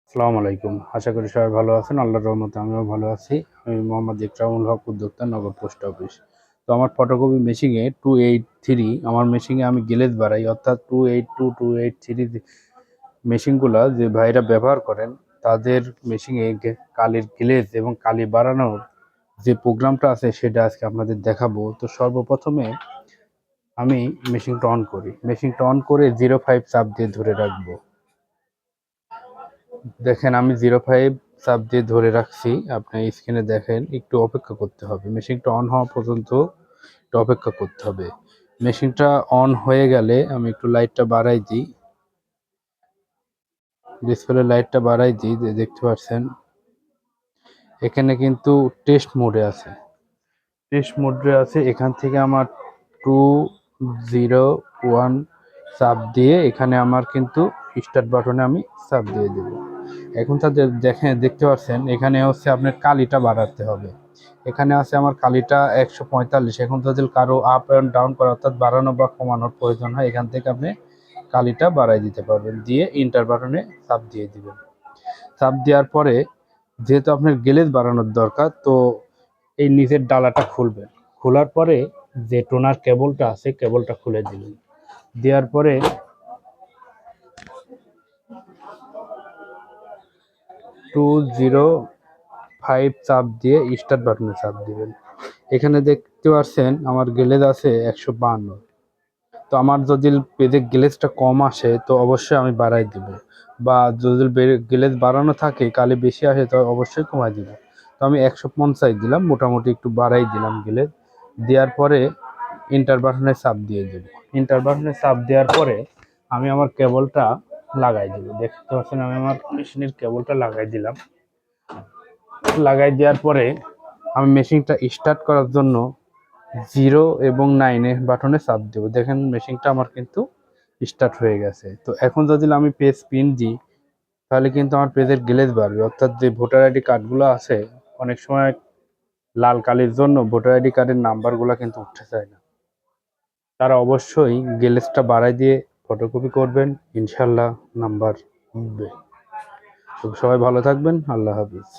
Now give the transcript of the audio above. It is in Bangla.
আসসালামু আলাইকুম। আশা করি সবাই ভালো আছেন। আল্লাহর রহমতে আমিও ভালো আছি। আমি মোহাম্মদ ইকরামুল হক, উদ্যোক্তা, নগর পোস্ট অফিস। তো আমার ফটোকপি মেশিনে 283 আমার মেশিনে আমি গ্লেজ বাড়াই, অর্থাৎ 282 283 মেশিনগুলা যে ভাইরা ব্যবহার করেন তাদের মেশিনে কালির গ্লেজ এবং কালি বাড়ানোর যে প্রোগ্রামটা আছে সেটা আজকে আপনাদের দেখাবো। তো সর্বপ্রথমে আমি মেশিনটা অন করি। মেশিনটা অন করে 05 চাপ দিয়ে ধরে রাখবো। দেখেন আমি 05 চাপ দিয়ে ধরে রাখছি। আপনি স্ক্রিনে দেখেন, একটু অপেক্ষা করতে হবে। মেশিনটা অন হওয়া পর্যন্ত একটু অপেক্ষা করতে হবে। মেশিনটা অন হয়ে গেলে আমি একটু লাইটটা বাড়াই দিই। ডিসপ্লে লাইটটা বাড়াই দিই, দেখতে পাচ্ছেন এখানে কিন্তু টেস্ট মোডে আছে। এখান থেকে আমার 201 চাপ দিয়ে এখানে আমার কিন্তু স্টার্ট বাটনে আমি চাপ দিয়ে দেব। এখন তাদের দেখতে পাচ্ছেন এখানে হচ্ছে আপনার কালিটা বাড়াতে হবে। এখানে আছে আমার কালিটা 145। এখন তাদের কারো আপ অ্যান্ড ডাউন করা অর্থাৎ বাড়ানো বা কমানোর প্রয়োজন হয়, এখান থেকে আপনি কালিটা বাড়াই দিতে পারবেন। দিয়ে ইন্টার বাটনে চাপ দিয়ে দিবেন। চাপ দেওয়ার পরে যেহেতু আপনার গ্লেজ বাড়ানোর দরকার, তো এই নিচের ডালাটা খুলবেন। খোলার পরে যে টোনার কেবলটা আছে কেবলটা খুলে দিবেন। দেওয়ার পরে 205 চাপ দিয়ে স্টার্ট বাটনে চাপ দিবেন। এখানে দেখতে পাচ্ছেন আমার গ্লেজ আছে 152। তো আমার যদি পেজে গ্লেজটা কম আসে তো অবশ্যই আমি বাড়াই দিব, বা যদি গ্লেজ বাড়ানো থাকে কালি বেশি আসে তো অবশ্যই কমাই দিব। তো আমি 150 দিলাম, মোটামুটি একটু বাড়াই দিলাম গ্লেজ। দেওয়ার পরে ইন্টার বাটনে চাপ দিয়ে দেব। ইন্টার বাটনে চাপ দেওয়ার পরে আমি আমার কেবলটা লাগাই দেব। দেখতে পাচ্ছেন আমি আমার মেশিনের কেবলটা লাগাই দিলাম। লাগাই দেওয়ার পরে আমি মেশিনটা স্টার্ট করার জন্য 0 এবং 9 বাটনে চাপ দেবো। দেখেন মেশিনটা আমার কিন্তু স্টার্ট হয়ে গেছে। তো এখন যদি আমি পেজ পিন দিই তাহলে কিন্তু আমার পেজের গ্লেজ বাড়বে, অর্থাৎ যে ভোটার আইডি কার্ডগুলো আছে অনেক সময় লাল কালির জন্য ভোটার আইডি কার্ডের নাম্বারগুলো কিন্তু উঠতে চায় না। তারা অবশ্যই গ্লেজটা বাড়াই দিয়ে ফটোকপি করবেন, ইনশাল্লাহ নাম্বার উঠবে। তো সবাই ভালো থাকবেন। আল্লাহ হাফিজ।